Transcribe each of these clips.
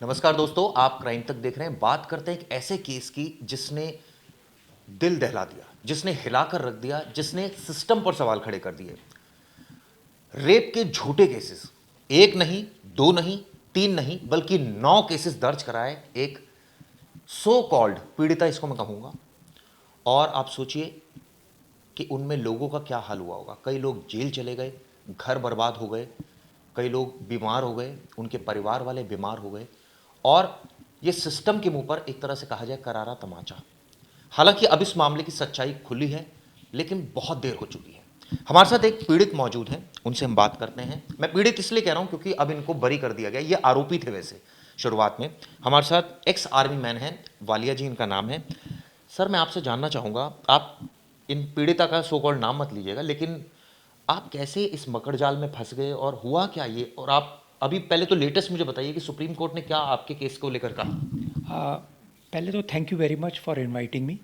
नमस्कार दोस्तों, आप क्राइम तक देख रहे हैं। बात करते हैं एक ऐसे केस की जिसने दिल दहला दिया, जिसने हिलाकर रख दिया, जिसने सिस्टम पर सवाल खड़े कर दिए। रेप के झूठे केसेस, एक नहीं, दो नहीं, तीन नहीं, बल्कि 9 केसेस दर्ज कराए एक सो कॉल्ड पीड़िता, इसको मैं कहूंगा। और आप सोचिए कि उनमें लोगों का क्या हाल हुआ होगा। कई लोग जेल चले गए, घर बर्बाद हो गए, कई लोग बीमार हो गए, उनके परिवार वाले बीमार हो गए। और ये सिस्टम के मुंह पर एक तरह से कहा जाए करारा तमाचा। हालांकि अब इस मामले की सच्चाई खुली है, लेकिन बहुत देर हो चुकी है। हमारे साथ एक पीड़ित मौजूद हैं, उनसे हम बात करते हैं। मैं पीड़ित इसलिए कह रहा हूं क्योंकि अब इनको बरी कर दिया गया, ये आरोपी थे वैसे शुरुआत में। हमारे साथ एक्स आर्मी मैन हैं, वालिया जी इनका नाम है। सर, मैं आपसे जानना चाहूंगा, आप इन पीड़िता का सो कॉल्ड नाम मत लीजिएगा, लेकिन आप कैसे इस मकड़ जाल में फंस गए और हुआ क्या ये? और आप अभी पहले तो लेटेस्ट मुझे बताइए कि सुप्रीम कोर्ट ने क्या आपके केस को लेकर कहा। पहले तो thank you very much for inviting me.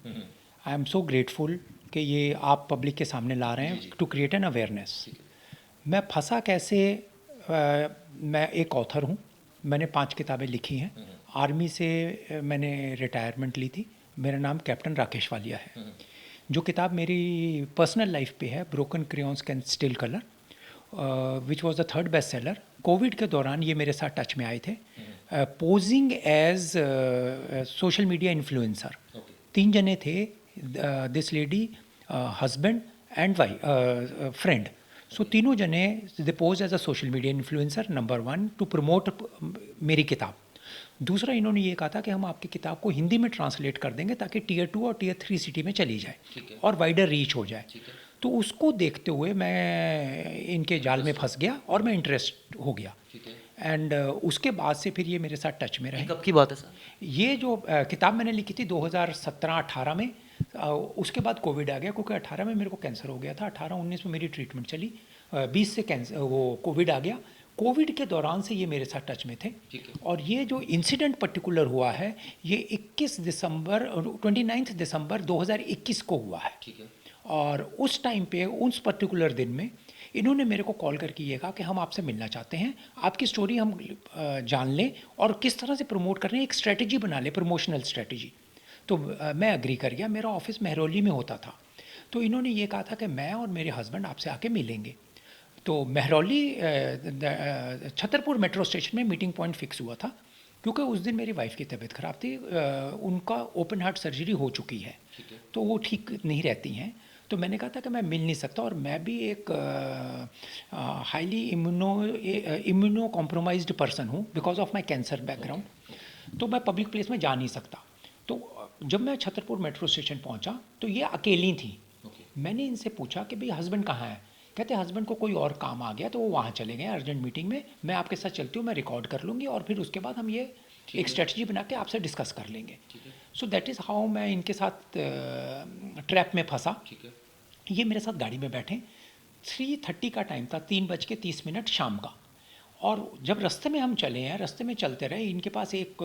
I am so grateful कि ये आप पब्लिक के सामने ला रहे जी हैं जी, टू क्रिएट एन अवेयरनेस। ठीक है। मैं फंसा कैसे? मैं एक ऑथर हूँ, मैंने 5 किताबें लिखी हैं। आर्मी से मैंने रिटायरमेंट ली थी। मेरा नाम कैप्टन राकेश वालिया है। जो किताब मेरी पर्सनल लाइफ पे है, broken crayons can still colour, which was the third best seller. Covid के दौरान ये मेरे साथ टच में आए थे, posing as social media influencer. Okay. 3 जने थे, this lady, husband and wife, friend. So तीनों जने they pose as a social media influencer, number 1 to promote मेरी किताब। दूसरा, इन्होंने ये कहा था कि हम आपकी किताब को हिंदी में ट्रांसलेट कर देंगे ताकि टियर 2 और टियर 3 सिटी में चली जाए ठीक है। और वाइडर रीच हो जाए। ठीक है। तो उसको देखते हुए मैं इनके जाल में फंस गया और मैं इंटरेस्ट हो गया। ठीक है। एंड उसके बाद से फिर ये मेरे साथ टच में ये रहे। कब की बात है सर? ये जो किताब मैंने लिखी थी 2017-18 में, उसके बाद कोविड आ गया, क्योंकि 18 में मेरे को कैंसर हो गया था। 18-19 में मेरी ट्रीटमेंट चली, 20 से कैंसर वो कोविड आ गया। कोविड के दौरान से ये मेरे साथ टच में थे। ठीक है। और ये जो इंसिडेंट पर्टिकुलर हुआ है, ये 29 दिसंबर 2021 को हुआ है। ठीक है। और उस टाइम पे, उस पर्टिकुलर दिन में, इन्होंने मेरे को कॉल करके ये कहा कि हम आपसे मिलना चाहते हैं, आपकी स्टोरी हम जान लें और किस तरह से प्रमोट कर रहे हैं, एक स्ट्रेटजी बना लें, प्रमोशनल स्ट्रेटजी। तो मैं अग्री कर गया। मेरा ऑफिस महरौली में होता था। तो इन्होंने ये कहा था कि मैं और मेरे हस्बैंड आपसे आके मिलेंगे। तो महरौली छतरपुर मेट्रो स्टेशन में मीटिंग पॉइंट फिक्स हुआ था, क्योंकि उस दिन मेरी वाइफ की तबीयत ख़राब थी। उनका ओपन हार्ट सर्जरी हो चुकी है, ठीक है। तो वो ठीक नहीं रहती हैं। तो मैंने कहा था कि मैं मिल नहीं सकता, और मैं भी एक हाईली इम्यूनो कॉम्प्रोमाइज्ड पर्सन हूँ because of my cancer background. तो मैं पब्लिक प्लेस में जा नहीं सकता। तो जब मैं छतरपुर मेट्रो स्टेशन पहुँचा तो ये अकेली थी। ओके। मैंने इनसे पूछा कि भाई हस्बैंड कहाँ है? कहते हस्बैंड को कोई और काम आ गया तो वो वहाँ चले गए अर्जेंट मीटिंग में। मैं आपके साथ चलती हूँ, मैं रिकॉर्ड कर लूँगी और फिर उसके बाद हम ये एक स्ट्रेटजी बना के आपसे डिस्कस कर लेंगे। ठीक है। सो दैट इज़ हाउ मैं इनके साथ ट्रैप में फंसा। ठीक है। ये मेरे साथ गाड़ी में बैठे, 3:30 का टाइम था, 3:30 शाम का। और जब रास्ते में हम चले हैं, रास्ते में चलते रहे, इनके पास एक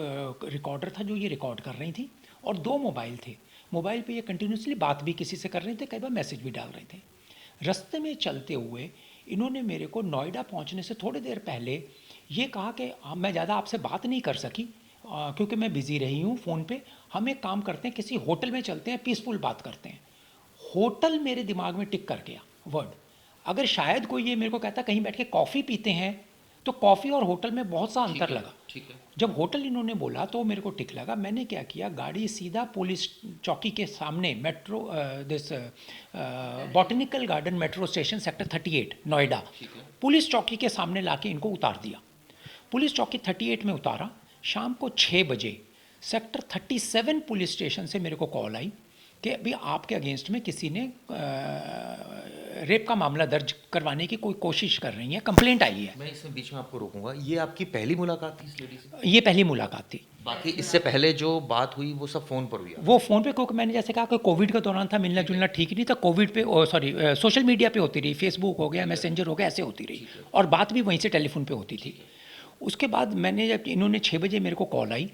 रिकॉर्डर था जो ये रिकॉर्ड कर रही थी, और 2 मोबाइल थे। मोबाइल पे ये कंटिन्यूसली बात भी किसी से कर रहे थे, कई बार मैसेज भी डाल रहे थे। रास्ते में चलते हुए इन्होंने मेरे को नोएडा पहुंचने से थोड़ी देर पहले ये कहा कि मैं ज़्यादा आपसे बात नहीं कर सकी, क्योंकि मैं बिज़ी रही हूँ फ़ोन पे। हम एक काम करते हैं, किसी होटल में चलते हैं, पीसफुल बात करते हैं। होटल मेरे दिमाग में टिक कर गया वर्ड। अगर शायद कोई ये मेरे को कहता कहीं बैठ के कॉफ़ी पीते हैं, तो कॉफ़ी और होटल में बहुत सा अंतर लगा। ठीक है। जब होटल इन्होंने बोला तो मेरे को टिक लगा। मैंने क्या किया, गाड़ी सीधा पुलिस चौकी के सामने, metro this botanical garden metro station sector 38 Noida, ठीक है। पुलिस चौकी के सामने लाके इनको उतार दिया। पुलिस चौकी 38 में उतारा। शाम को 6 बजे सेक्टर 37 पुलिस स्टेशन से मेरे को कॉल आई कि अभी आपके अगेंस्ट में किसी ने रेप का मामला दर्ज करवाने की कोई कोशिश कर रही है, कंप्लेंट आई है। मैं इसमें बीच में आपको रोकूंगा, ये आपकी पहली मुलाकात थी इस लेडी से? ये पहली मुलाकात थी। बाकी इससे पहले जो बात हुई वो सब फोन पर हुई आपकी? वो फ़ोन पे, क्योंकि मैंने जैसे कहा कि कोविड के दौरान था, मिलना जुलना ठीक नहीं था। कोविड पे, सॉरी, सोशल मीडिया पे होती रही, फेसबुक हो गया, मैसेंजर हो गया, ऐसे होती रही। और बात भी वहीं से टेलीफोन पे होती थी। उसके बाद मैंने, जब इन्होंने 6 बजे मेरे को कॉल आई,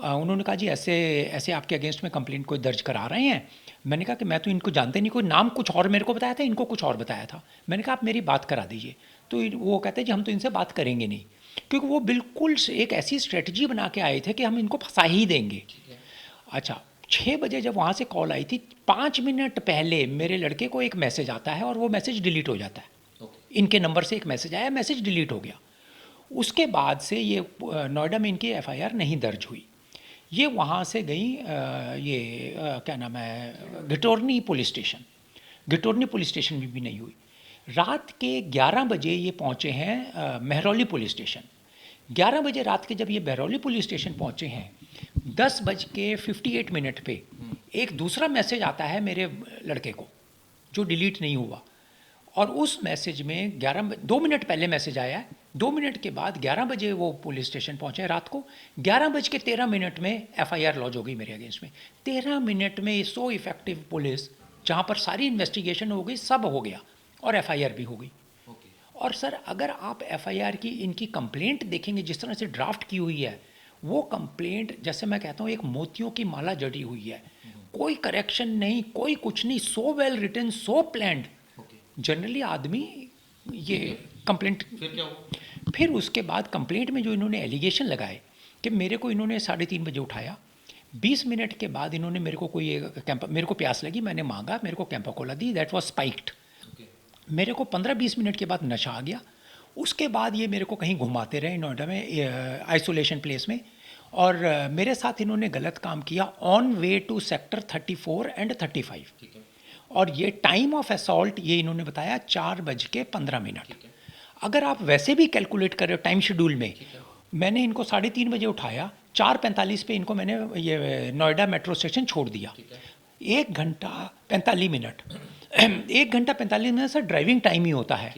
उन्होंने कहा जी ऐसे ऐसे आपके अगेंस्ट में कंप्लेंट कोई दर्ज करा रहे हैं। मैंने कहा कि मैं तो इनको जानते नहीं, कोई नाम कुछ और मेरे को बताया था, इनको कुछ और बताया था। मैंने कहा आप मेरी बात करा दीजिए। तो वो कहते हैं जी हम तो इनसे बात करेंगे नहीं। क्योंकि वो बिल्कुल एक ऐसी स्ट्रेटजी बना के आए थे कि हम इनको फंसा ही देंगे। अच्छा, 6 बजे जब वहाँ से कॉल आई थी, 5 मिनट पहले मेरे लड़के को एक मैसेज आता है और वो मैसेज डिलीट हो जाता है। इनके नंबर से एक मैसेज आया, मैसेज डिलीट हो गया। उसके बाद से ये नोएडा में इनकी एफआईआर नहीं दर्ज हुई। ये वहाँ से गई क्या नाम है, Ghitorni police station. Ghitorni police station में भी नहीं हुई। रात के 11 बजे ये पहुँचे हैं महरौली पुलिस स्टेशन। 11 बजे रात के जब ये बहरौली पुलिस स्टेशन पहुँचे हैं, 10:58 पे एक दूसरा मैसेज आता है मेरे लड़के को जो डिलीट नहीं हुआ। और उस मैसेज में 2 मिनट पहले मैसेज आया है, 2 मिनट के बाद 11 बजे वो पुलिस स्टेशन पहुँचे रात को। 11:13 में एफआईआर लॉन्च हो गई मेरे अगेंस्ट में। 13 मिनट में सो इफेक्टिव पुलिस, जहाँ पर सारी इन्वेस्टिगेशन हो गई, सब हो गया और एफआईआर भी हो गई। और सर, अगर आप एफआईआर की इनकी कंप्लेंट देखेंगे, जिस तरह से ड्राफ्ट की हुई है, वो कंप्लेंट जैसे मैं कहता हूँ एक मोतियों की माला जड़ी हुई है। कोई करेक्शन नहीं, कोई कुछ नहीं, सो वेल रिटन, सो प्लान्ड। जनरली आदमी ये कंप्लेंट, फिर क्या हुआ? फिर उसके बाद कंप्लेंट में जो इन्होंने एलिगेशन लगाए कि मेरे को इन्होंने 3:30 बजे उठाया, 20 मिनट के बाद इन्होंने मेरे को मेरे को प्यास लगी, मैंने मांगा, मेरे को Campa Cola the, that was spiked. मेरे को 15-20 मिनट के बाद नशा आ गया। उसके बाद ये मेरे को कहीं घुमाते रहे नोएडा में आइसोलेशन प्लेस में, और मेरे साथ इन्होंने गलत काम किया on way to sector 34 and 35। और ये टाइम ऑफ असॉल्ट ये इन्होंने बताया 4:15। अगर आप वैसे भी कैलकुलेट करें टाइम शेड्यूल में, मैंने इनको 3:30 बजे उठाया, 4:45 पे इनको मैंने ये नोएडा मेट्रो स्टेशन छोड़ दिया। 1 घंटा 45 मिनट 1 घंटा 45 मिनट सर ड्राइविंग टाइम ही होता है।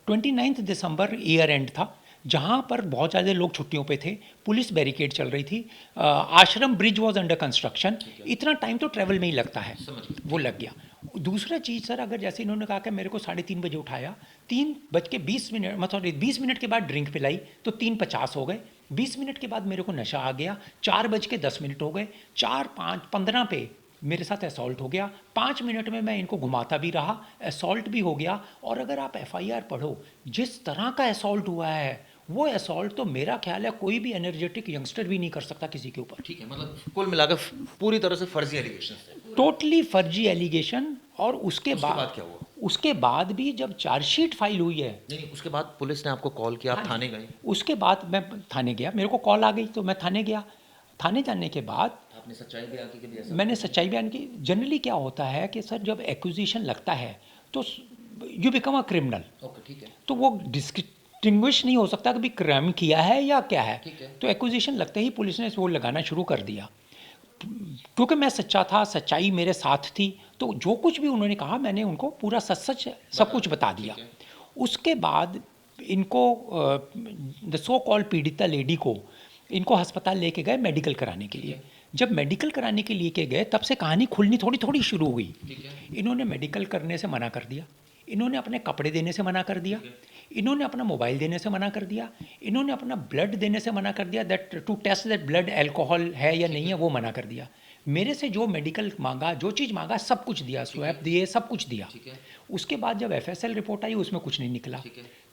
29 दिसंबर ईयर एंड था, जहाँ पर बहुत ज़्यादा लोग छुट्टियों पे थे, पुलिस बैरिकेड चल रही थी, आश्रम ब्रिज वॉज अंडर कंस्ट्रक्शन। इतना टाइम तो ट्रैवल में ही लगता है, वो लग गया। दूसरा चीज़ सर, अगर जैसे इन्होंने कहा कि मेरे को 3:30 बजे उठाया, 3:20 मतलब 20 मिनट के बाद ड्रिंक पिलाई तो 3:50 हो गए। 20 मिनट के बाद मेरे को नशा आ गया, 4:10 हो गए। 4:15 पे मेरे साथ असॉल्ट हो गया। 5 मिनट में मैं इनको घुमाता भी रहा, असॉल्ट भी हो गया। और अगर आप एफआईआर पढ़ो, जिस तरह का असॉल्ट हुआ है, वो असॉल्ट तो मेरा ख्याल है कोई भी एनर्जेटिक यंगस्टर भी नहीं कर सकता किसी के ऊपर। ठीक है, मतलब कुल मिलाकर पूरी तरह से फर्जी एलिगेशन थे। टोटली फर्जी एलिगेशन। और उसके बाद क्या हुआ? उसके बाद भी जब चार्जशीट फाइल हुई है, नहीं, उसके बाद पुलिस ने आपको कॉल किया, आप थाने गए? उसके बाद मैं थाने गया, मेरे को कॉल आ गई तो मैं थाने गया। थाने जाने के बाद आपने सच्चाई बयान की कि भी ऐसा? मैंने सच्चाई बयान की। जनरली क्या होता है कि सर, जब एक्विजिशन लगता है तो you become a criminal. Okay, ठीक है। तो वो डिस्टिंग्विश नहीं हो सकता कि भी क्राइम किया है या क्या है। ठीक है। तो एक्विजिशन लगते ही पुलिस ने वो लगाना शुरू कर दिया। क्योंकि मैं सच्चा था, सच्चाई मेरे साथ थी, तो जो कुछ भी उन्होंने कहा मैंने उनको पूरा सच सच सब कुछ बता दिया। उसके बाद इनको द सो कॉल्ड पीड़िता लेडी को इनको अस्पताल लेके गए मेडिकल कराने के लिए। जब मेडिकल कराने के लिए के गए, तब से कहानी खुलनी थोड़ी थोड़ी शुरू हुई। इन्होंने मेडिकल करने से मना कर दिया, इन्होंने अपने कपड़े देने से मना कर दिया, इन्होंने अपना मोबाइल देने से मना कर दिया, इन्होंने अपना ब्लड देने से मना कर दिया, that to test that blood alcohol है या नहीं है, वो मना कर दिया। मेरे से जो मेडिकल मांगा, जो चीज़ मांगा, सब कुछ दिया, स्वैप दिए, सब कुछ दिया। उसके बाद जब एफएसएल रिपोर्ट आई, उसमें कुछ नहीं निकला।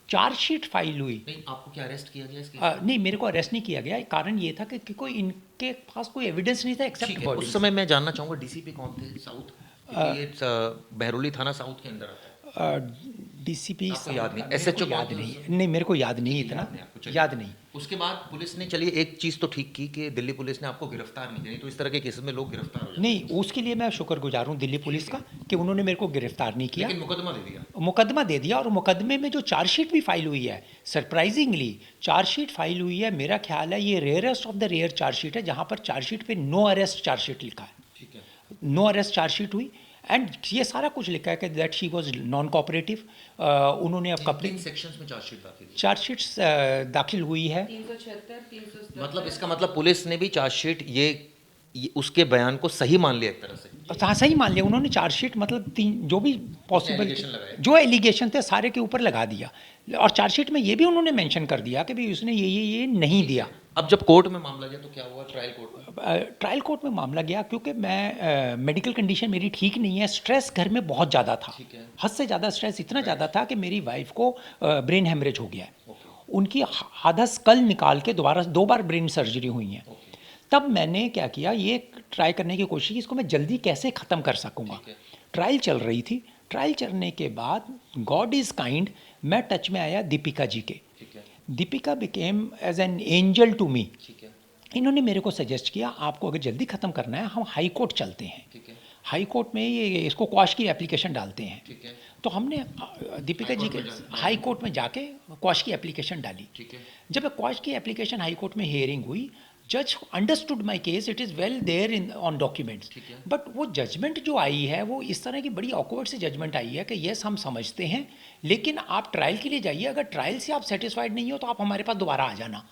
चार्जशीट फाइल हुई। नहीं, आपको क्या अरेस्ट किया गया इसके? नहीं, मेरे को अरेस्ट नहीं किया गया। कारण ये था कि कोई इनके पास कोई एविडेंस नहीं था एक्सेप्ट बॉडी। उस समय मैं जानना चाहूँगा डीसीपी कौन थे साउथ? ये बहरौली थाना साउथ के अंदर आता है। डीसीपी याद नहीं, एसएचओ याद नहीं, मेरे को याद नहीं, इतना याद नहीं। उसके बाद पुलिस ने, चलिए एक चीज़ तो ठीक की कि दिल्ली पुलिस ने आपको गिरफ्तार नहीं किया, तो इस तरह के केसेस में लोग गिरफ्तार हो जाते हैं। नहीं, उसके लिए मैं शुक्रगुजार हूँ दिल्ली पुलिस का कि उन्होंने मेरे को गिरफ्तार नहीं किया, लेकिन मुकदमा दे दिया। मुकदमा दे दिया। और मुकदमे में जो चार्जशीट भी फाइल हुई है, सरप्राइजिंगली चार्जशीट फाइल हुई है। मेरा ख्याल है ये rarest of the rare chargesheet है, जहाँ पर चार्जशीट पे नो अरेस्ट चार्जशीट लिखा है। ठीक है। नो अरेस्ट चार्जशीट हुई एंड ये सारा कुछ लिखा है कि that she was non cooperative. उन्होंने अब कपड़े सेक्शंस में चार्जशीट दाखिल की? चार्जशीट्स दाखिल हुई है। 376, 377। मतलब इसका मतलब पुलिस ने भी चार्जशीट ये उसके बयान को सही मान लिया एक तरह से? हाँ, सही मान लिया उन्होंने। चार्जशीट मतलब जो भी पॉसिबल एलिगेशन लगाए, जो एलिगेशन थे सारे के ऊपर लगा दिया। और चार्जशीट में ये भी उन्होंने मेंशन कर दिया कि भाई उसने ये नहीं दिया। अब जब कोर्ट में मामला गया तो क्या हुआ ट्रायल कोर्ट में? ट्रायल कोर्ट में मामला गया क्योंकि मैं मेडिकल कंडीशन मेरी ठीक नहीं है, स्ट्रेस घर में बहुत ज़्यादा था, हद से ज़्यादा स्ट्रेस, इतना ज़्यादा था कि मेरी वाइफ को ब्रेन हेमरेज हो गया है। उनकी आधा स्कल निकाल के दोबारा 2 बार ब्रेन सर्जरी हुई है। तब मैंने क्या किया, ये ट्राई करने की कोशिश की इसको मैं जल्दी कैसे ख़त्म कर सकूँगा। ट्रायल चल रही थी, ट्रायल चलने के बाद गॉड इज़ काइंड, मैं टच में आया दीपिका जी के। Deepika became as an angel to me. इन्होंने मेरे को सजेस्ट किया, आपको अगर जल्दी ख़त्म करना है हम हाई कोर्ट चलते हैं। हाई कोर्ट में ये इसको क्वाश की एप्लीकेशन डालते हैं। तो हमने दीपिका जी के हाई कोर्ट में जाके क्वाश की एप्लीकेशन डाली। जब क्वाश की एप्लीकेशन हाई कोर्ट में हियरिंग हुई, जज understood my case, it is well there in on documents, but वो जजमेंट जो आई है वो इस तरह की बड़ी ऑकवर्ड से जजमेंट आई है कि येस हम समझते हैं, लेकिन आप ट्रायल के लिए जाइए, अगर ट्रायल से आप सेटिस्फाइड नहीं हो तो आप हमारे पास दोबारा आ जाना।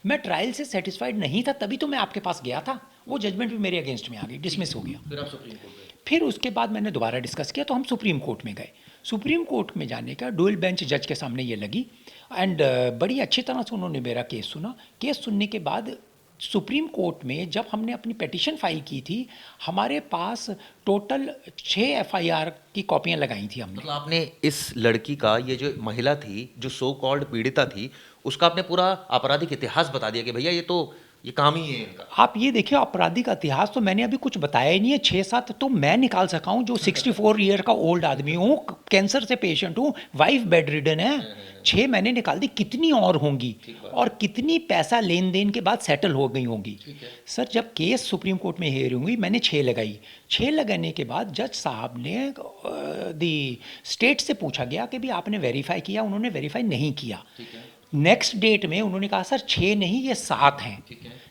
मैं ट्रायल से सेटिस्फाइड नहीं था, तभी तो मैं आपके पास गया था। वो जजमेंट भी मेरे अगेंस्ट में आ गई, डिसमिस हो गया। फिर आप सुप्रीम कोर्ट गए। फिर उसके बाद मैंने दोबारा डिस्कस किया तो हम सुप्रीम कोर्ट में गए। सुप्रीम कोर्ट में जाने का डुअल बेंच जज के सामने ये लगी, एंड बड़ी अच्छी तरह से उन्होंने मेरा केस सुना। केस सुनने के बाद सुप्रीम कोर्ट में जब हमने अपनी पिटीशन फाइल की थी, हमारे पास टोटल 6 एफआईआर की कॉपियां लगाई थी हमने। मतलब आपने इस लड़की का, ये जो महिला थी जो सो कॉल्ड पीड़िता थी, उसका आपने पूरा आपराधिक इतिहास बता दिया कि भैया ये काम ही है इनका। आप ये देखिए, आपराधिक इतिहास तो मैंने अभी कुछ बताया ही नहीं है। 6-7 तो मैं निकाल सका हूँ, जो 64 ईयर का ओल्ड आदमी हूँ, कैंसर से पेशेंट हूँ, वाइफ बेड रिडन है। 6 मैंने निकाल दी, कितनी और होंगी और कितनी पैसा लेन देन के बाद सेटल हो गई होंगी। सर, जब केस सुप्रीम कोर्ट में हियरिंग हुई, मैंने 6 लगाई। 6 लगाने के बाद जज साहब ने दी स्टेट से पूछा गया कि भी आपने वेरीफाई किया, उन्होंने वेरीफाई नहीं किया। नेक्स्ट डेट में उन्होंने कहा सर 6 नहीं, ये 7 हैं।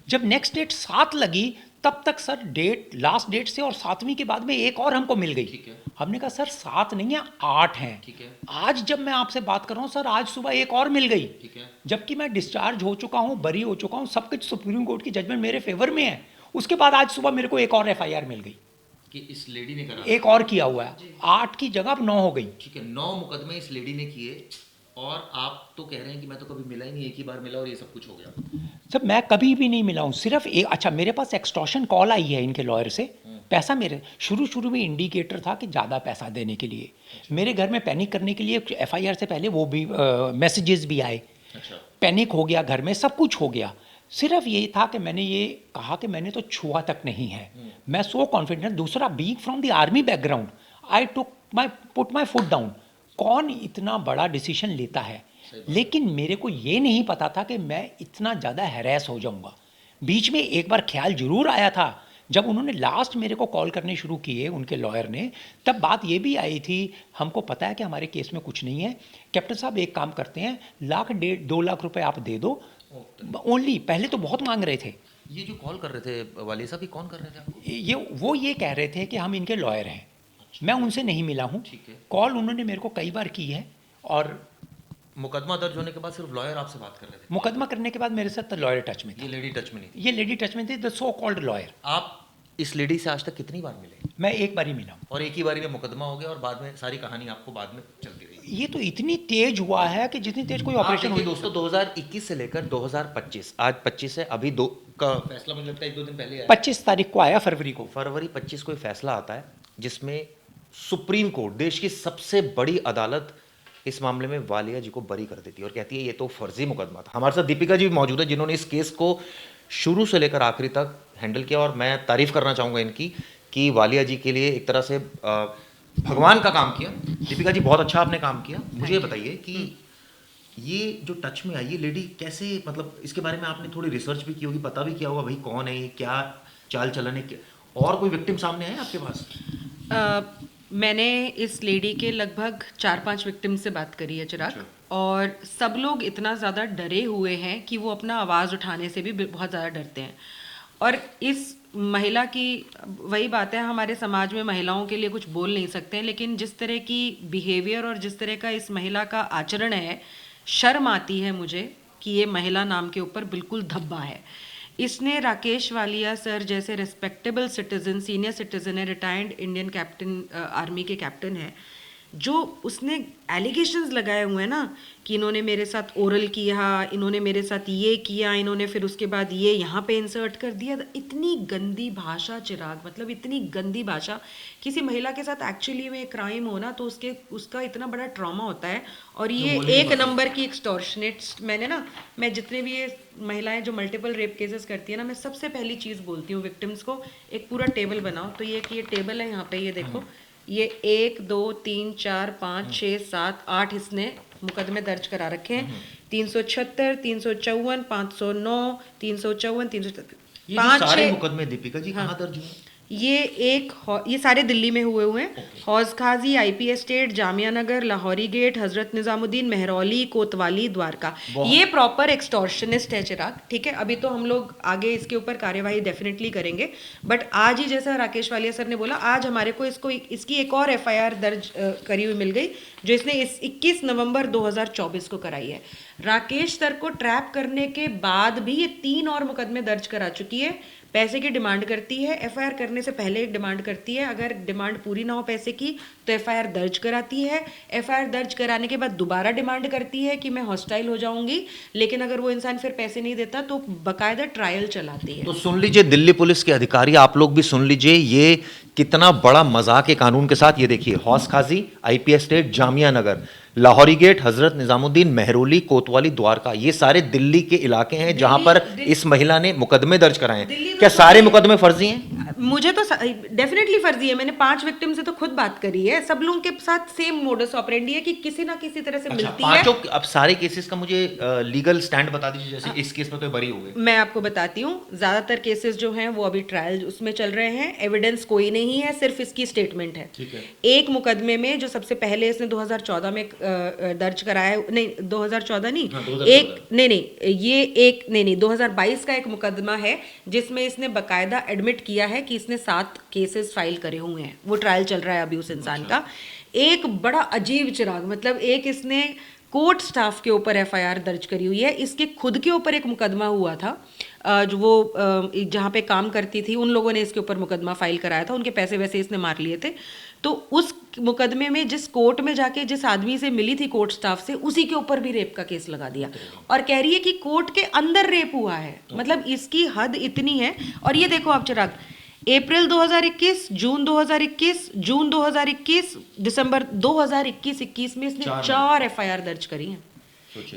जब नेक्स्ट डेट 7 लगी, तब तक सर डेट, लास्ट डेट से और 7वीं के बाद में एक और हमको मिल गई। हमने कहा सर 7 नहीं है, 8 हैं। आज जब मैं आपसे बात कर रहा हूँ सर, आज सुबह एक और मिल गई, जबकि मैं डिस्चार्ज हो चुका हूँ, बरी हो चुका हूँ, सब कुछ सुप्रीम कोर्ट की जजमेंट मेरे फेवर में है। उसके बाद आज सुबह मेरे को एक और एफआईआर मिल गई कि इस लेडी ने करा, एक और किया हुआ है। 8 की जगह अब 9 हो गई। ठीक है, 9 मुकदमे इस लेडी ने किए, और आप तो कह रहे हैं कि मैं तो कभी मिला ही नहीं, एक ही बार मिला और ये सब कुछ हो गया। सर, मैं कभी भी नहीं मिला हूँ, सिर्फ एक, अच्छा मेरे पास एक्सटॉर्शन कॉल आई है इनके लॉयर से। पैसा मेरे शुरू में इंडिकेटर था कि ज़्यादा पैसा देने के लिए। मेरे घर में पैनिक करने के लिए एफआईआर से पहले वो भी मैसेजेस भी आए। पैनिक हो गया घर में, सब कुछ हो गया। सिर्फ यही था कि मैंने ये कहा कि मैंने तो छुआ तक नहीं है। मैं सो कॉन्फिडेंट। दूसरा, being from the army background, I put my foot down. कौन इतना बड़ा डिसीजन लेता है, लेकिन मेरे को ये नहीं पता था कि मैं इतना ज़्यादा हैरेस हो जाऊंगा। बीच में एक बार ख्याल जरूर आया था, जब उन्होंने लास्ट मेरे को कॉल करने शुरू किए उनके लॉयर ने, तब बात ये भी आई थी, हमको पता है कि हमारे केस में कुछ नहीं है, कैप्टन साहब एक काम करते हैं, 1.5-2 लाख रुपए आप दे दो ओनली। पहले तो बहुत मांग रहे थे। ये जो कॉल कर रहे थे वाली साहब, ये कौन कर रहे थे आपको? वो ये कह रहे थे कि हम इनके लॉयर हैं। मैं उनसे नहीं मिला हूँ। कॉल उन्होंने मेरे को कई बार की है, और मुकदमा दर्ज होने के बाद सिर्फ लॉयर आपसे बात कर रहे थे? मुकदमा करने के बाद मेरे साथ लॉयर टच में था। ये लेडी टच में नहीं थी? ये लेडी टच में थी, द सो कॉल्ड लॉयर। आप इस लेडी से आज तक कितनी बार मिले? मैं एक बार ही मिला हूँ। और एक ही बारी में मुकदमा हो गया, और बाद में सारी कहानी आपको बाद में चलती रही? ये तो इतनी तेज हुआ है कि जितनी तेज कोई ऑपरेशन हुई। दोस्तों, 2021 से लेकर 2025, आज 25 है, अभी 2 का फैसला मुझे लगता है 1-2 दिन पहले आया। 25 तारीख को आया, फरवरी 25 को फैसला आता है, जिसमें सुप्रीम कोर्ट, देश की सबसे बड़ी अदालत, इस मामले में वालिया जी को बरी कर देती है और कहती है ये तो फर्जी मुकदमा था। हमारे साथ दीपिका जी मौजूद है, जिन्होंने इस केस को शुरू से लेकर आखिरी तक हैंडल किया, और मैं तारीफ करना चाहूँगा इनकी कि वालिया जी के लिए एक तरह से भगवान का काम किया। दीपिका जी, बहुत अच्छा आपने काम किया। मुझे ये बताइए कि ये जो टच में आई ये लेडी कैसे, मतलब इसके बारे में आपने थोड़ी रिसर्च भी की होगी, पता भी किया होगा भाई कौन है ये, क्या चाल चलन है, और कोई विक्टिम सामने आए आपके पास? मैंने इस लेडी के लगभग 4-5 विक्टिम से बात करी है चिराग, और सब लोग इतना ज़्यादा डरे हुए हैं कि वो अपना आवाज़ उठाने से भी बहुत ज़्यादा डरते हैं। और इस महिला की वही बात है, हमारे समाज में महिलाओं के लिए कुछ बोल नहीं सकते हैं, लेकिन जिस तरह की बिहेवियर और जिस तरह का इस महिला का आचरण है, शर्म आती है मुझे कि ये महिला नाम के ऊपर बिल्कुल धब्बा है। इसने राकेश वालिया सर जैसे रिस्पेक्टेबल सिटीजन, सीनियर सिटीजन है, रिटायर्ड इंडियन कैप्टन, आर्मी के कैप्टन है, जो उसने एलिगेशंस लगाए हुए हैं ना कि इन्होंने मेरे साथ ओरल किया, इन्होंने मेरे साथ ये किया, इन्होंने फिर उसके बाद ये यहाँ पे इंसर्ट कर दिया, इतनी गंदी भाषा चिराग, मतलब इतनी गंदी भाषा। किसी महिला के साथ एक्चुअली में क्राइम हो ना तो उसका इतना बड़ा ट्रॉमा होता है। और ये एक नंबर की एक्सटॉर्शनेट। मैं जितने भी ये महिलाएं जो मल्टीपल रेप केसेस करती है ना, मैं सबसे पहली चीज़ बोलती हूँ विक्टिम्स को, एक पूरा टेबल बनाओ। तो ये टेबल है यहाँ पे, ये देखो, ये 1 2 3 4 5 6 7 8 इसने मुकदमे दर्ज करा रखे हैं। 376, 354, 509, 354, 377, ये जो सारे मुकदमे दीपिका जी कहाँ दर्ज हुए? ये सारे दिल्ली में हुए हैं। हौज खाजी, IP estate, Jamia Nagar, Lahori gate, Hazrat Nizamuddin, Mehrauli, कोतवाली, द्वारका। ये प्रॉपर एक्सटॉर्शनिस्ट है चिराग, ठीक है। अभी तो हम लोग आगे इसके ऊपर कार्यवाही डेफिनेटली करेंगे, बट आज ही जैसा राकेश वालिया सर ने बोला, आज हमारे को इसकी एक और एफआईआर दर्ज करी हुई मिल गई, जो इसने इस 21 नवंबर 2024 को कराई है। राकेश सर को ट्रैप करने के बाद भी ये 3 और मुकदमे दर्ज करा चुकी है। पैसे की डिमांड करती है, एफआईआर करने से पहले डिमांड करती है, अगर डिमांड पूरी ना हो पैसे की तो एफआईआर दर्ज कराती है। एफआईआर दर्ज कराने के बाद दोबारा डिमांड करती है कि मैं हॉस्टाइल हो जाऊंगी, लेकिन अगर वो इंसान फिर पैसे नहीं देता तो बाकायदा ट्रायल चलाती है। तो सुन लीजिए दिल्ली पुलिस के अधिकारी, आप लोग भी सुन लीजिए ये कितना बड़ा मजाक है कानून के साथ। ये देखिए, हौस खाजी, IP estate, Jamia Nagar, Lahori gate, Hazrat Nizamuddin, Mehrauli, कोतवाली, द्वारका, ये सारे दिल्ली के इलाके हैं जहां पर इस महिला ने मुकदमे दर्ज कराए हैं। क्या सारे मुकदमे फर्जी हैं? मुझे तो डेफिनेटली फर्जी है। मैंने 5 विक्टिम से तो खुद बात करी है, सब लोगों के साथ सेम मोडस ऑपरेंडी है कि किसी ना किसी तरह से मिलती है। अब सारे केसेस का मुझे लीगल स्टैंड बता दीजिए, जैसे इस केस में तो बरी हो गए। मैं आपको बताती हूँ, ज्यादातर केसेस जो हैं वो अभी ट्रायल उसमें चल रहे हैं, एविडेंस कोई नहीं है, सिर्फ इसकी स्टेटमेंट है। एक मुकदमे में जो सबसे पहले इसने 2014 में दर्ज कराया, नहीं 2014 नहीं, एक नहीं 2022 का एक मुकदमा है जिसमें इसने बकायदा एडमिट किया है कि इसने 7 केसेस फाइल करे हुए हैं, वो ट्रायल चल रहा है अभी उस इंसान का। एक बड़ा अजीब चिराग, मतलब एक इसने कोर्ट स्टाफ के ऊपर एफआईआर दर्ज करी हुई है। इसके खुद के ऊपर एक मुकदमा हुआ था, जो वो जहाँ पे काम करती थी उन लोगों ने इसके ऊपर मुकदमा फाइल कराया था, उनके पैसे वैसे इसने मार लिए थे। तो उस मुकदमे में जिस कोर्ट में जाके जिस आदमी से मिली थी कोर्ट स्टाफ से, उसी के ऊपर भी रेप का केस लगा दिया और कह रही है कि कोर्ट के अंदर रेप हुआ है। मतलब इसकी हद इतनी है। और ये देखो आप चिराग, अप्रैल 2021, जून 2021, जून 2021, दिसंबर 2021 में इसने 4 एफआईआर दर्ज करी हैं।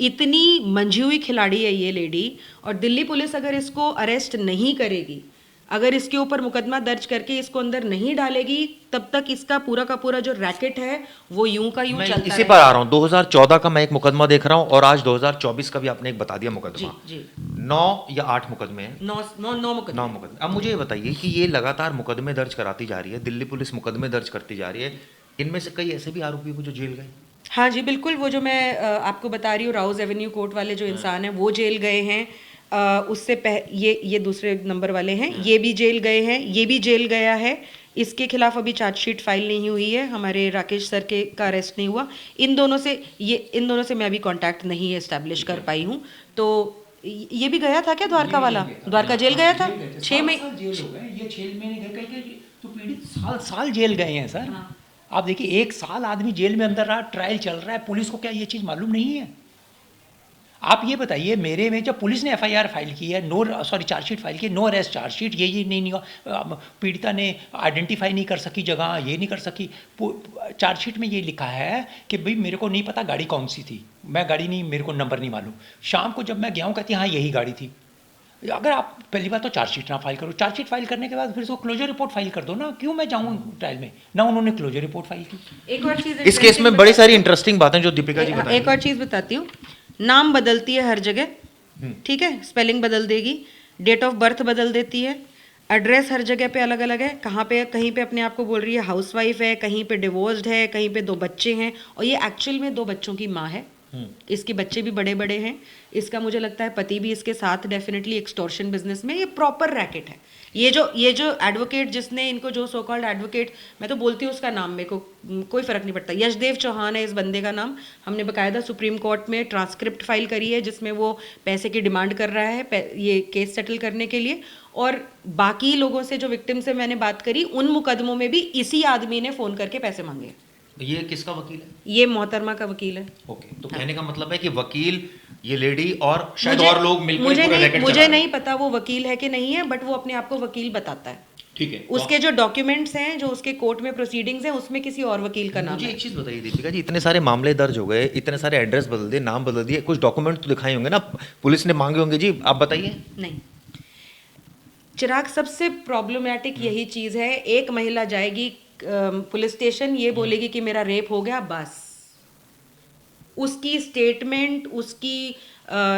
इतनी मंझी हुई खिलाड़ी है ये लेडी। और दिल्ली पुलिस अगर इसको अरेस्ट नहीं करेगी, अगर इसके ऊपर मुकदमा दर्ज करके इसको अंदर नहीं डालेगी, तब तक इसका पूरा का पूरा जो रैकेट है वो यूं का यूं चलता इसी पर आ रहा हूं। 2014 का मैं एक मुकदमा देख रहा हूं और आज 2024 का भी आपने एक बता दिया मुकदमा। जी 9 या 8 मुकदमे हैं। 9 मुकदमे। अब मुझे ये बताइए कि ये लगातार मुकदमे दर्ज कराती जा रही है, दिल्ली पुलिस मुकदमे दर्ज करती जा रही है, इनमें से कई ऐसे भी आरोपी वो जो जेल गए। हाँ जी बिल्कुल, वो जो मैं आपको बता रही हूँ, राउज एवेन्यू कोर्ट वाले जो इंसान हैं वो जेल गए हैं। उससे ये दूसरे नंबर वाले हैं, ये भी जेल गए हैं, ये भी जेल गया है। इसके खिलाफ अभी चार्जशीट फाइल नहीं हुई है, हमारे राकेश सर का अरेस्ट नहीं हुआ। इन दोनों से मैं अभी कांटेक्ट नहीं एस्टैब्लिश कर पाई हूँ। तो ये भी गया था क्या द्वारका वाला? द्वारका जेल गया था 6 महीने जेल हो गए, ये 6 महीने गए, कई तो पीड़ित साल जेल गए हैं सर। आप देखिए 1 साल आदमी जेल में अंदर रहा, ट्रायल चल रहा है, पुलिस को क्या ये चीज़ मालूम नहीं है? आप ये बताइए, मेरे में जब पुलिस ने एफआईआर फाइल की है, चार्जशीट फाइल की, नो अरेस्ट चार्जशीट, ये नहीं पीड़िता ने आइडेंटिफाई नहीं कर सकी जगह, ये नहीं कर सकी। चार्जशीट में ये लिखा है कि भाई मेरे को नहीं पता गाड़ी कौन सी थी, मैं गाड़ी नहीं, मेरे को नंबर नहीं मालूम। शाम को जब मैं गया हूँ कहती हाँ यही गाड़ी थी। अगर आप पहली बात तो चार्जशीट ना फाइल करो, चार्जशीट फाइल करने के बाद फिर उसको क्लोजर रिपोर्ट फाइल कर दो ना। क्यों मैं जाऊँ ट्रायल में? ना उन्होंने क्लोजर रिपोर्ट फाइल की। एक और चीज़ इस केस में बड़ी सारी इंटरेस्टिंग बातें जो दीपिका जी बताएंगी। एक और चीज़ बताती हूँ, नाम बदलती है हर जगह, ठीक है, स्पेलिंग बदल देगी, डेट ऑफ बर्थ बदल देती है, एड्रेस हर जगह पे अलग अलग है। कहाँ पे, कहीं पे अपने आप को बोल रही है हाउसवाइफ है, कहीं पे डिवोर्स्ड है, कहीं पे 2 बच्चे हैं, और ये एक्चुअल में 2 बच्चों की माँ है। इसके बच्चे भी बड़े बड़े हैं। इसका मुझे लगता है पति भी इसके साथ डेफिनेटली एक्सटॉर्शन बिजनेस में। ये प्रॉपर रैकेट है। ये जो एडवोकेट जिसने इनको, जो सो कॉल्ड एडवोकेट, मैं तो बोलती हूँ उसका नाम, मेरे को कोई फर्क नहीं पड़ता, यशदेव चौहान है इस बंदे का नाम। हमने बाकायदा सुप्रीम कोर्ट में ट्रांसक्रिप्ट फाइल करी है जिसमें वो पैसे की डिमांड कर रहा है ये केस सेटल करने के लिए। और बाकी लोगों से, जो विक्टिम से मैंने बात करी, उन मुकदमों में भी इसी आदमी ने फ़ोन करके पैसे मांगे। ये किसका वकील है? ये मोहतरमा का वकील है। ओके, तो कहने का मतलब है कि वकील, ये लेडी और शायद मुझे और लोग मिलकर मुझे पूरा नहीं रैकेट मुझे चला रहे नहीं पता वो वकील है कि नहीं है, बट वो अपने आप को वकील बताता है। हैं। ठीक है, तो उसके जो डॉक्यूमेंट्स हैं, जो उसके कोर्ट में प्रोसीडिंग्स हैं, उसमें किसी और वकील का नाम मुझे है। एक चीज बताइए दीपिका जी, इतने सारे मामले दर्ज हो गए, इतने सारे एड्रेस बदल दिए, नाम बदल दिए, कुछ डॉक्यूमेंट तो दिखाए होंगे ना, पुलिस ने मांगे होंगे जी, आप बताइए। नहीं चिराग, सबसे प्रॉब्लमेटिक यही चीज है। एक महिला जाएगी पुलिस स्टेशन, ये बोलेगी कि मेरा रेप हो गया, बस उसकी स्टेटमेंट, उसकी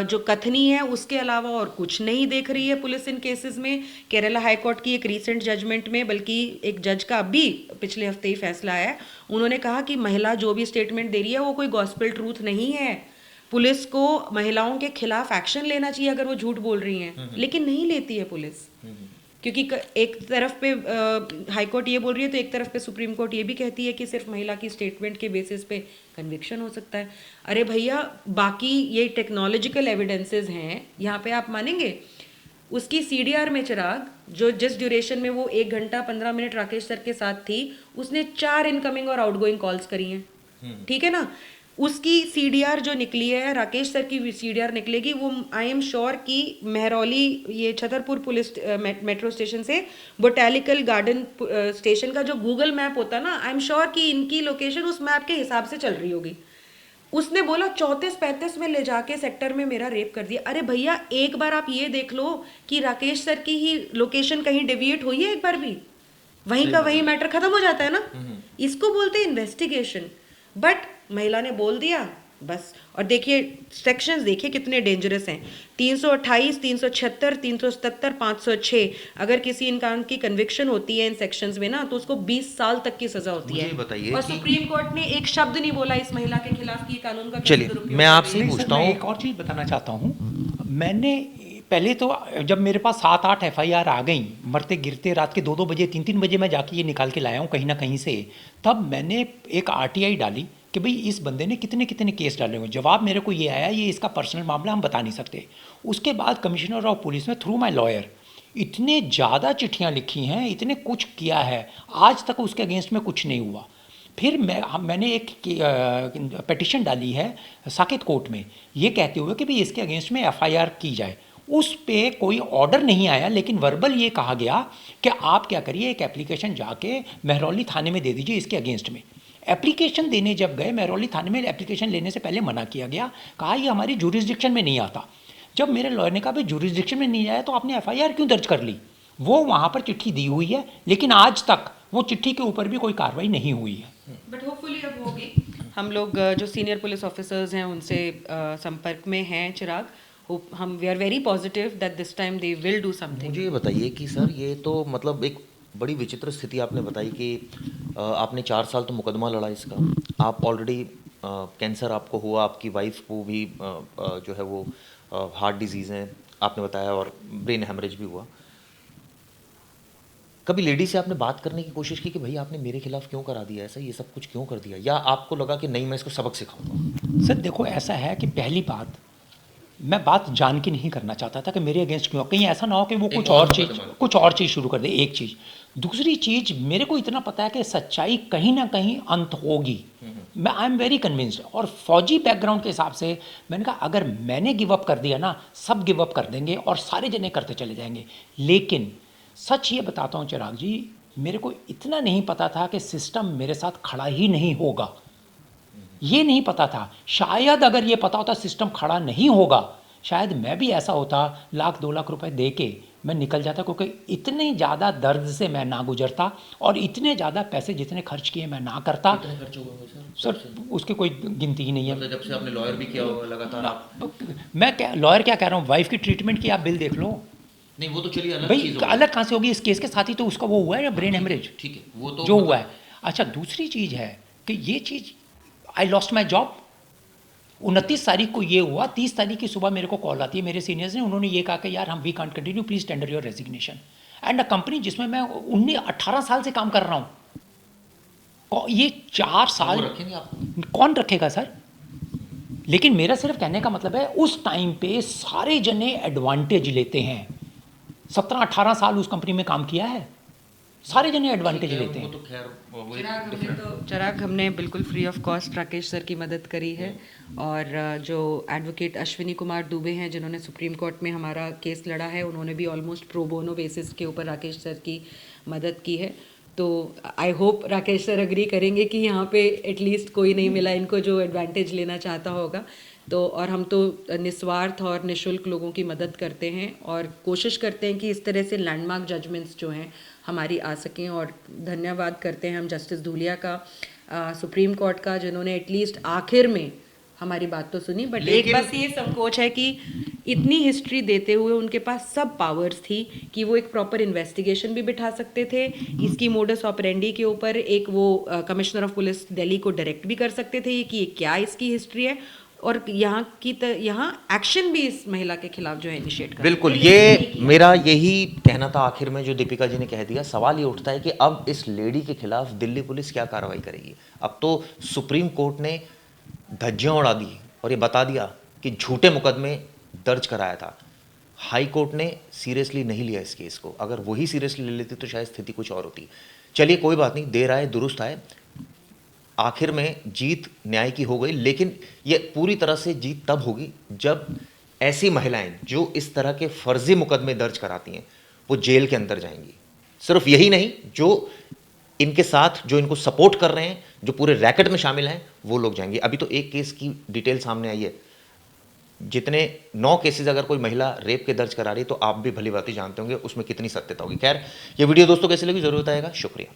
जो कथनी है, उसके अलावा और कुछ नहीं देख रही है पुलिस इन केसेस में। केरला हाई कोर्ट की एक रीसेंट जजमेंट में, बल्कि एक जज का अभी पिछले हफ्ते ही फैसला आया है, उन्होंने कहा कि महिला जो भी स्टेटमेंट दे रही है वो कोई गॉस्पेल ट्रूथ नहीं है। पुलिस को महिलाओं के खिलाफ एक्शन लेना चाहिए अगर वो झूठ बोल रही हैं, लेकिन नहीं लेती है पुलिस। क्योंकि एक तरफ पे हाई कोर्ट ये बोल रही है, तो एक तरफ पे सुप्रीम कोर्ट ये भी कहती है कि सिर्फ महिला की स्टेटमेंट के बेसिस पे कन्विक्शन हो सकता है। अरे भैया, बाकी ये टेक्नोलॉजिकल एविडेंसेस हैं, यहाँ पे आप मानेंगे उसकी सीडीआर में, चिराग, जो जिस ड्यूरेशन में वो 1 घंटा 15 मिनट राकेश सर के साथ थी, उसने 4 इनकमिंग और आउटगोइंग कॉल्स करी हैं। ठीक है ना? उसकी सीडीआर जो निकली है, राकेश सर की सीडीआर निकलेगी, वो आई एम श्योर कि मेहरौली, ये छतरपुर पुलिस मेट्रो स्टेशन से बोटैनिकल गार्डन स्टेशन का जो गूगल मैप होता है ना, आई एम श्योर कि इनकी लोकेशन उस मैप के हिसाब से चल रही होगी। उसने बोला 34-35 में ले जाके सेक्टर में मेरा रेप कर दिया। अरे भैया, एक बार आप ये देख लो कि राकेश सर की ही लोकेशन कहीं डेविएट हुई है एक बार भी, वहीं का वहीं मैटर खत्म हो जाता है ना। इसको बोलते हैं इन्वेस्टिगेशन। बट महिला ने बोल दिया, बस। और देखिए सेक्शंस, देखिए कितने डेंजरस हैं। 328, 376, 377, 506, अगर किसी इंसान की कन्विक्शन होती है इन सेक्शंस में ना, तो उसको 20 साल तक की सजा होती है। बताइए और कि- सुप्रीम कोर्ट ने एक शब्द नहीं बोला इस महिला के खिलाफ कि कानून का कैसे चलिए, दुरुपयोग मैं कर आपसे रही है। ही नहीं सर, पूछता मैं हूँ। एक और चीज़ बताना चाहता हूँ। मैंने पहले तो जब मेरे पास 7-8 एफआईआर आ गई, मरते गिरते, रात के 2-2 बजे 3-3 बजे मैं जाके ये निकाल के लाया हूँ कहीं ना कहीं से, तब मैंने एक आरटीआई डाली कि भाई इस बंदे ने कितने कितने केस डाले हुए। जवाब मेरे को ये आया, ये इसका पर्सनल मामला, हम बता नहीं सकते। उसके बाद कमिश्नर ऑफ पुलिस में थ्रू माई लॉयर इतने ज़्यादा चिट्ठियाँ लिखी हैं, इतने कुछ किया है, आज तक उसके अगेंस्ट में कुछ नहीं हुआ। फिर मैंने एक पिटिशन डाली है साकेत कोर्ट में, ये कहते हुए कि भाई इसके अगेंस्ट में एफआईआर की जाए। उस पे कोई ऑर्डर नहीं आया, लेकिन वर्बल ये कहा गया कि आप क्या करिए, एक एप्लीकेशन जाके मेहरौली थाने में दे दीजिए इसके अगेंस्ट में। एप्लीकेशन देने जब गए, मेहरौली थाने में एप्लीकेशन लेने से पहले मना किया गया, कहा ये हमारी जुरिस्डिक्शन में नहीं आता। जब मेरे लॉयर ने कहा भाई जुरिस्डिक्शन में नहीं आया तो आपने एफआईआर क्यों दर्ज कर ली? वो वहाँ पर चिट्ठी दी हुई है, लेकिन आज तक वो चिट्ठी के ऊपर भी कोई कार्रवाई नहीं हुई है। बट होपफुली अब होगी। हम लोग जो सीनियर पुलिस ऑफिसर्स हैं उनसे संपर्क में हैं, चिराग। हम we are very positive that this time they will do something. मुझे ये बताइए कि सर, ये तो मतलब एक बड़ी विचित्र स्थिति आपने बताई कि आपने 4 साल तो मुकदमा लड़ा इसका, आप ऑलरेडी कैंसर आपको हुआ, आपकी वाइफ को भी जो है वो हार्ट डिजीज़ है आपने बताया, और ब्रेन हेमरेज भी हुआ। कभी लेडी से आपने बात करने की कोशिश की कि भाई आपने मेरे खिलाफ क्यों करा दिया ऐसा, ये सब कुछ क्यों कर दिया, या आपको लगा कि नहीं मैं इसको सबक सिखाऊंगा? सर देखो, ऐसा है कि पहली बात, मैं बात जान के नहीं करना चाहता था कि मेरे अगेंस्ट क्यों, कहीं ऐसा ना हो कि वो कुछ और चीज़ शुरू कर दे। एक चीज़, दूसरी चीज़, मेरे को इतना पता है कि सच्चाई कहीं ना कहीं अंत होगी। मैं आई एम वेरी कन्विंस्ड। और फौजी बैकग्राउंड के हिसाब से मैंने कहा अगर मैंने गिव अप कर दिया ना, सब गिव अप कर देंगे और सारे जने करते चले जाएंगे। लेकिन सच ये बताता हूँ चिराग जी, मेरे को इतना नहीं पता था कि सिस्टम मेरे साथ खड़ा ही नहीं होगा। ये नहीं पता था। शायद अगर ये पता होता सिस्टम खड़ा नहीं होगा, शायद मैं भी ऐसा होता, 1-2 लाख रुपए दे के मैं निकल जाता, क्योंकि इतने ज़्यादा दर्द से मैं ना गुजरता और इतने ज़्यादा पैसे जितने खर्च किए मैं ना करता। कितने खर्च हुए सर उसकी कोई गिनती ही नहीं है। मतलब जब से आपने लॉयर भी किया हुआ लगातार आप? मैं क्या लॉयर क्या कह रहा हूँ, वाइफ की ट्रीटमेंट की आप बिल देख लो। नहीं, वो तो चलिए अलग भाई चीज़ हो अलग कहाँ से होगी, इस केस के साथ ही तो उसका वो हुआ है, ब्रेन हेमरेज, ठीक है, वो तो जो हुआ है। अच्छा, दूसरी चीज़ है कि ये चीज़, आई लॉस्ट माई जॉब। 29 तारीख को ये हुआ, 30 तारीख की सुबह मेरे को कॉल आती है मेरे सीनियर्स ने, उन्होंने ये कहा कि यार हम we can't continue, please tender your resignation. And a company जिसमें मैं 18 साल से काम कर रहा हूँ, ये 4 साल रखेंगे आप? कौन रखेगा सर? लेकिन मेरा सिर्फ कहने का मतलब है, उस टाइम पे सारे जने एडवांटेज लेते हैं। 17-18 साल उस कंपनी में काम किया है, सारे जने एडवांटेज लेते हैं। तो खैर चिराग, हमने बिल्कुल free of cost Rakesh sir की मदद करी है, और जो एडवोकेट अश्विनी कुमार दुबे हैं जिन्होंने सुप्रीम कोर्ट में हमारा केस लड़ा है, उन्होंने भी ऑलमोस्ट प्रो बोनो बेसिस के ऊपर राकेश सर की मदद की है। तो I hope Rakesh sir agree करेंगे कि यहाँ पे एटलीस्ट कोई नहीं मिला इनको जो एडवांटेज लेना चाहता होगा। तो और हम तो निस्वार्थ और निशुल्क लोगों की मदद करते हैं और कोशिश करते हैं कि इस तरह से लैंडमार्क जजमेंट्स जो हैं हमारी आ सकें। और धन्यवाद करते हैं हम जस्टिस धूलिया का, सुप्रीम कोर्ट का, जिन्होंने एटलीस्ट आखिर में हमारी बात तो सुनी। बट एक बस ये संकोच है कि इतनी हिस्ट्री देते हुए उनके पास सब पावर्स थी कि वो एक प्रॉपर इन्वेस्टिगेशन भी बिठा सकते थे, इसकी मोडस ऑपरेंडी के ऊपर एक वो कमिश्नर ऑफ पुलिस दिल्ली को डायरेक्ट भी कर सकते थे कि ये क्या इसकी हिस्ट्री है, और यहाँ एक्शन भी इस महिला के खिलाफ जो है इनिशिएट कर। बिल्कुल, ये मेरा यही कहना था आखिर में जो दीपिका जी ने कह दिया। सवाल ये उठता है कि अब इस लेडी के खिलाफ दिल्ली पुलिस क्या कार्रवाई करेगी। अब तो सुप्रीम कोर्ट ने धज्जियां उड़ा दी और ये बता दिया कि झूठे मुकदमे दर्ज कराया था। हाई कोर्ट ने सीरियसली नहीं लिया इस केस को। अगर वही सीरियसली ले लेती तो शायद स्थिति कुछ और होती। चलिए कोई बात नहीं, देर आए दुरुस्त आए, आखिर में जीत न्याय की हो गई। लेकिन ये पूरी तरह से जीत तब होगी जब ऐसी महिलाएं जो इस तरह के फर्जी मुकदमे दर्ज कराती हैं वो जेल के अंदर जाएंगी। सिर्फ यही नहीं, जो इनके साथ जो इनको सपोर्ट कर रहे हैं, जो पूरे रैकेट में शामिल हैं, वो लोग जाएंगे। अभी तो एक केस की डिटेल सामने आई है, जितने 9 केसेस अगर कोई महिला रेप के दर्ज करा रही तो आप भी भली भांति जानते होंगे उसमें कितनी सत्यता होगी। खैर, ये वीडियो दोस्तों कैसी लगी जरूर बताइएगा। शुक्रिया।